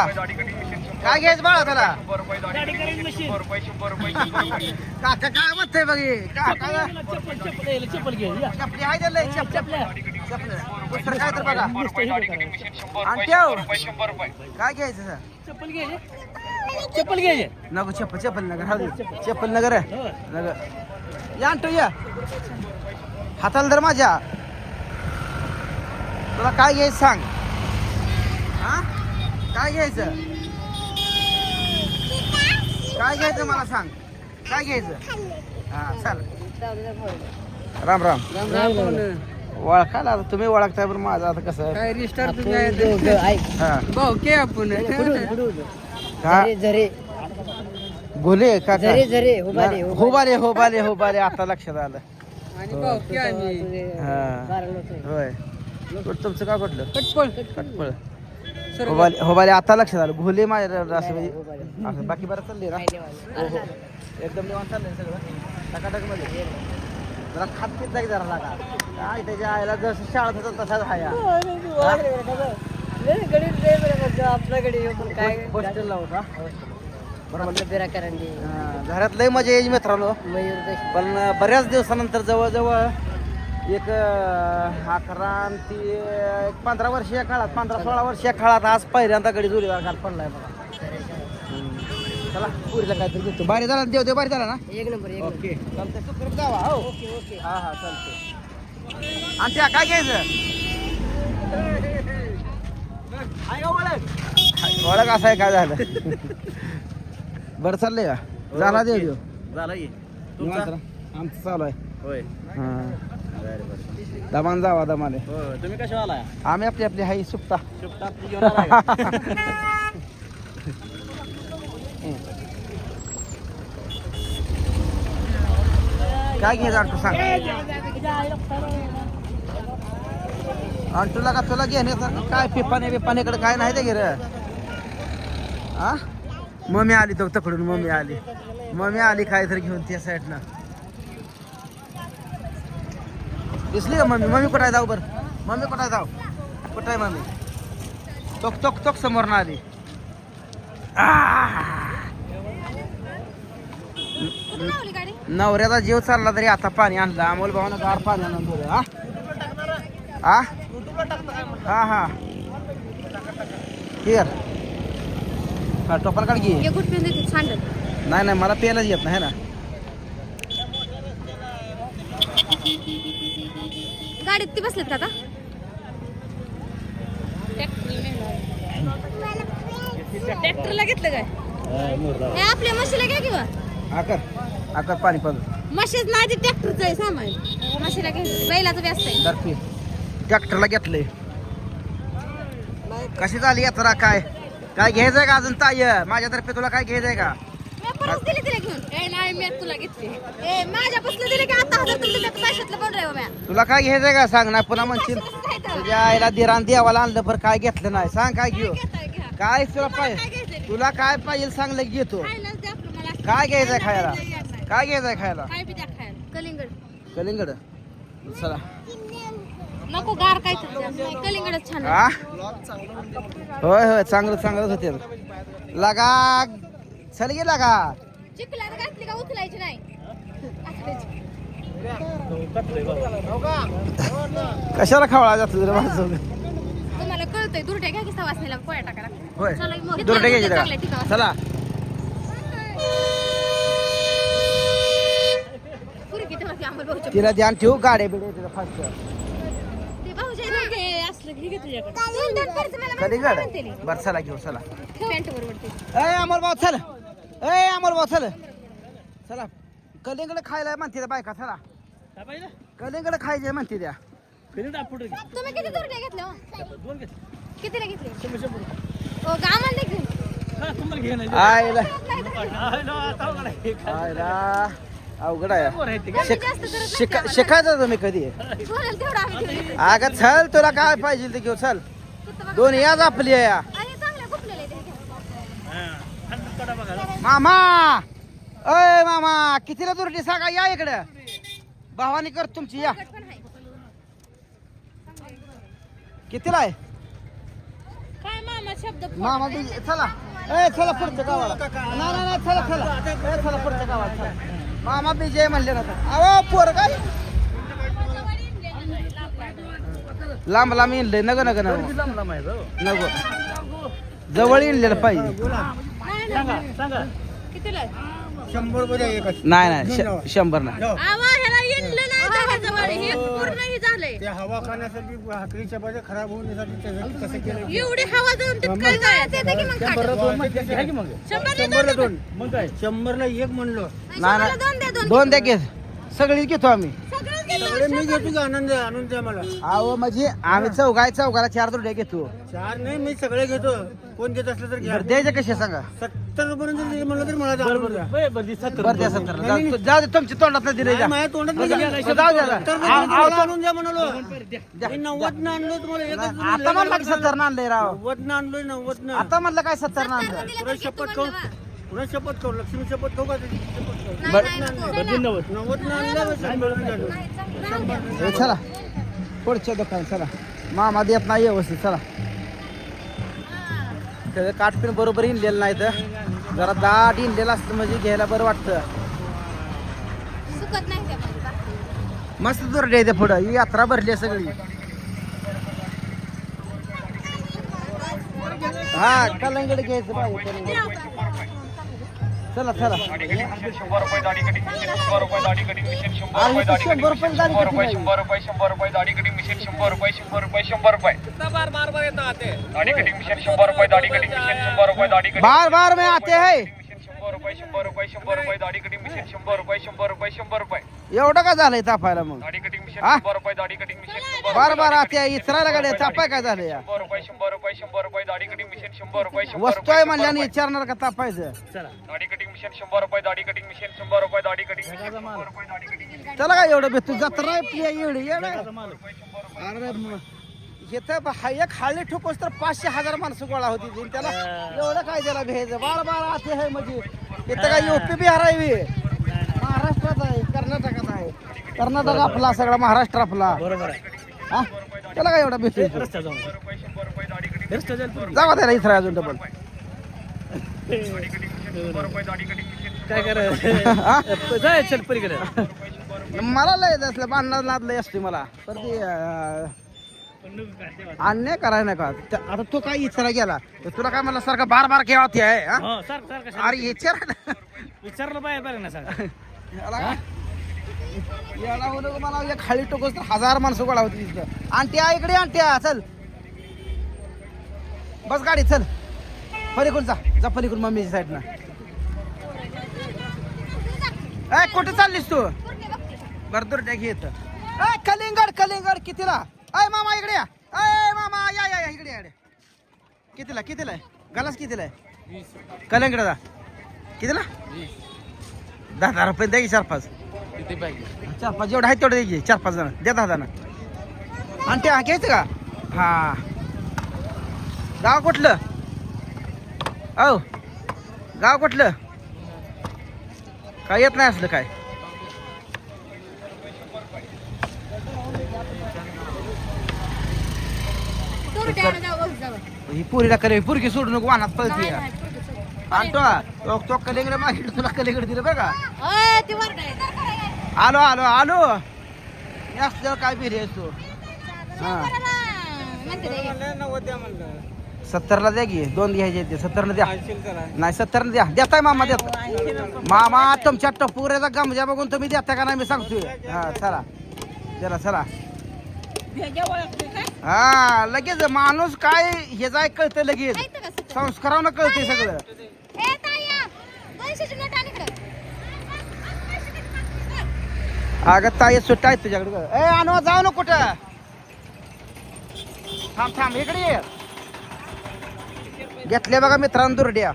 काय घ्यायचं बाळा त्याला काका काय म्हणतंय बघ हे? काका चप्पल घे या. चपली आहे त्याला चपल दुसरं काय तर बघा आणि ठेव काय घ्यायचं सर चप्पल घे चप्पल घे नको चप्पल नगर हा चप्पल नगर नगर या आणतो या हाताला धर माझ्या तुला काय घ्यायचं सांग हा काय घ्यायचं काय घ्यायचं मला सांग काय घ्यायचं हा चाल राम राम ओळखायला आता तुम्ही ओळखताय पण माझं आता कसं काय रिस्टार तुम्ही हा भाऊ के आपण का झरे गोले का झरे झरे होबाले आता लक्षात आलं आणि भाऊ के आणि हा होय तुमचं का कुठलं कटपळ कटपळ होबाले आता लक्षात आलं घोले माझ्या असं म्हणजे असं बाकी बरं चालले ना हो. एकदम निवांत चाललंय सगळं टकाटक मध्ये जरा खात पीत जागी जरा लागा काय त्याच्या आईला जसं शाळेत होतं तसाच हाया आपल्याकडे काय हॉस्टेलला होता बरोबर बिराकरांनी घरात लय मजा यायची मित्रांनो मयूर पण बऱ्याच दिवसानंतर जवळजवळ एक 11 आणि ती एक 15 वर्षीय काळात 15-16 वर्षीय काळात आज पहिल्यांदा गडी जोडीवर घाट पडलाय बघा चला पुरीला काहीतरी घेतो बारी झाला देव बारी झाला ना एक नंबर ओके चालतंय सुखरूप जावा हो ओके हा हा चालतंय आणि त्या काय घ्यायचं ओळख असं आहे काय झालं बरं चाललंय का झाला देव झाला की आमचं चालू आहे होय हा दमान जावा दमाने हो तुम्ही कशा आलाय आम्ही आपली आपली हाई सुपता शुभता घेऊन आलाय का? काय घ्यायचं अंटू सांग अंटूला का तुला घेण्यासारखं काय पिपानेकडे काय नाही ते घे हा मम्मी आली तो तकडून मम्मी आली काय तर घेऊन त्या साईडनं दिसली का मम्मी कुठे जाऊ बरं मम्मी कुठे जाऊ कुठे आहे मम्मी तोक समोर ना आली नवऱ्याचा जीव चालला तरी आता पाणी आणलं अमोल भावानं गार पाणी आणून दिलं हा हा हा हिअर हा टोपण काढ घे नाही मला प्यायलाच येत नाही ना गाडीत ती बसलेत का आता ट्रॅक्टरला घेतलं काय हे आपल्या म्हशीला घ्या किंवा आकर पाणी पाजू म्हशीच नाही ट्रॅक्टरचं आहे सामान म्हशीला घ्यायचं बैलाचं व्यस्त आहे दरपी ट्रॅक्टरला घेतलंय कशी झाली यात्रा काय घ्यायचंय का अजून ताई माझ्यातर्फे तुला काय घ्यायचंय का मी परत दिली तिला घेऊन नाही मी तुला घेतली माझ्यापासून दिले की आता 1000 तुला पैशातलं पण राहू म्या तुला काय घ्यायचंय का सांग ना पुन्हा म्हणशील तुझ्या आईला दिरान देवाला आणलं बरं काय घेतलं नाही सांग काय घेऊ काय तुला पाहिजे तुला काय पाहिजे सांग लग घेतो काय घ्यायचंय खायला काय घ्यायचंय खायला कलिंगड चला नको गार काय कलिंगडच छान हा होय चांगलंच होते लगा चल गे लागा चिखलात घातली का उचलायची नाही कशाला खावळा जातो जरा माझं तुम्हाला कळतंय दुर्ट्या घ्या की सवासनीला पोळ्या टाकायला होय चला की मग. दुर्टे घ्यायचे चांगलं आहे, ठीक का आहे. चला पुरी किती वाजता आम्हाला भाऊच्या तिला ध्यान ठेवू गाड्या बिड्या तिला फास्ट ते भाऊच्या इथं घे असलं घे की तुझ्याकडे दोन खर्च मला माहिती कलिंगड म्हणते नी. बरं चला घेऊ चला पॅन्ट वर वरती अमोल भाऊ चल चला कलिंगड खायला म्हणते त्या बायका चला काय पाहिजे कलिंगड खायचे म्हणते त्या फिरून टाक पुढे तुम्ही किती दुर्ट्या घेतल्या हो? दोन घेत कितीला घेतले 100 हो गावाला नाही घेऊन हा तुम्हाला घे नाही आयला काय आयला अवघड आहे माहिती कमी जास्त करत नाही शिका आम्हाला. शिकायचं तुम्ही कधी बोलाल तेवढं आम्ही घेऊन अगं चल तुला काय पाहिजे ते घेऊ चल येतो. दोन्ही याच आपली आहे या. अरे चांगलं गुपलेलं आहे ते घ्या. मामा अय मामा कितीला दुरटी सांगा या इकडे भावानी कर तुमची या पण आहे. कितीला आहे काय मामा शब्द मामा बीजे चला ए चला पुढच्या गावाला नाही चला चला ए चला पुढच्या गावाला चला. मामा बीजे म्हणले ना अहो पोर काय लांब लांब येईल नग नग नको जवळ येईल पाहिजे कितीला नाही नाही 100 नाही आवा ह्याला इंडलं नाही जवळ हे पूर्ण हे झालंय ते हवा खाण्यासाठी भाकरीच्या भाज्या खराब होण्यासाठी कसं केलं एवढी हवा जाऊन ते काय जायचं ते की मग काढ. 100 ला दोन. मग काय 100ला एक म्हणलो नाही मला दोन द्या दोन दोन द्या घेत सगळीच घेतो आम्ही सगळं दिलं. सगळे मी घेतो की आनंद आणून द्या मला अहो म्हणजे आम्ही चौघाला 4 दुर्ड्या घेतो 4 नाही मी सगळे घेतो कोण घेत असलं तर घ्या बरं द्यायचे कसे सांगा 70 पर्यंत जरी म्हणलं तर मला आणून द्या. बरं दी 70 बरं द्या 70 जाऊ दे तुमच्या तोंडात दिले नाही, माझ्या तोंडात नाही गेलं. जाऊ द्या 70 पर्यंत मला आणून द्या म्हणालो मी 90 न आणलो तुम्हाला एकच आता म्हणलं की 70 आणलंय राव 90 न आणलोय 90 न आता म्हणलं काय 70 आणलं पुन्हा शपथ खाऊ पुन्हा शपथ खाऊ लक्ष्मी शपथ खाऊ का त्याची शपथ खाऊ नाही, नाही, नको. बरं 90 90 न आणलं 100 न आणलं. ए, चला पुढच्या दुकान चला मामा देत नाही व्यवस्थित चला त्याचं काठपिण बरोबर इंडलेलं नाही तर जरा दाट इंडलेलं असतं म्हणजे घ्यायला बरं वाटतं सुकत नाही त्या पण बाकी. मस्त दुर्डे येते पुढं ही यात्रा भरली आहे सगळी हा कलंगड घ्यायचं पाहिजे कलंगड. चला चला अरे इथे 100 रुपये गाडी बार बार में आते हैं एवढं का झालंय तापायला मग हा? बार बार आते आहे इचरायला गाडी तापाय काय झालं या वस्तू आहे म्हणल्याने विचारणार का तापायचं चला चला काय एवढं भेटतो जत्रा आहे एवढी अरे इथं एक हाळी ठोकोस तर 500,000 माणसं गोळा होती ती. त्याला एवढं काय त्याला भेटायचं बार बार आते आहे म्हणजे इथं काय UP बिहार आहे बे. महाराष्ट्रात आहे कर्नाटकात आहे कर्नाटक आपला सगळा महाराष्ट्र आपला बरोबर आहे हा त्याला काय एवढा भेटतो रस्ता जाऊन रस्ता जाईल जावा त्याला इथं अजून डबल काय करायचं जाय चल पलीकडे मला लय असलं बांधणार लादलंय असते मला पण ते अन्याय करायला नाही का आता तो काय इच्छा गेला तर तुला काय मला सारखा बार बार केव्हा ते आहे हा? हो सर सर कसं अरे विचार विचारलं पाहिजे बरं ना सांग याला बोलू मला एक खाली टोकस तर 1000 माणसं गोळा होती तिथं आणत्या इकडे आणत्या चल बस गाडी चल पलीकडून जा पलीकडून मम्मीच्या साईडनं ए कुठे चाललीस तू बरदूर टॅक येत कलिंगड कितीला अय मामा इकडे या अय मामा या इकडे या कितीला आहे गलास कितीला आहे कलिंगड जा कितीला 10 रुपये द्या की 4-5 जेवढं आहे तेवढं द्यायची 4-5 जण द्या 10 जण आणि ते घ्यायचं का हा गाव कुठलं औ गाव कुठलं काय येत नाही असलं काय दूर द्यायला जाऊ, बघ जाऊ. ही पुरीला करे पुरगी सोडू नको वाहनात पळती नाही, नाही, आणतो तो कलेगड मागितलं तुला कलेगड दिलं बघा अय, ती वर नाही. आलो मी असल्यावर काय बिरी असतो हा म्हणते रे. 90 द्या म्हणलं 70ला द्या की 2 घ्यायचे ते 70 द्या नाही 70 द्या देताय मामा देता मामा तुमच्या टपुऱ्याचा गमजा बघून तुम्ही देता का नाही मी सांगतोय हा चला हा लगेच माणूस काय हे जाय कळतं लगेच माहिती का सगळं? संस्कारानं कळतंय सगळं ए, ताया, 200ची नोट आण इकडं. अगं ताई सुट्टा आहे तुझ्याकडे ए आणवा जाऊ ना कुठं थांब इकडे ये घेतले बघा मित्रांनो दुर्ड्या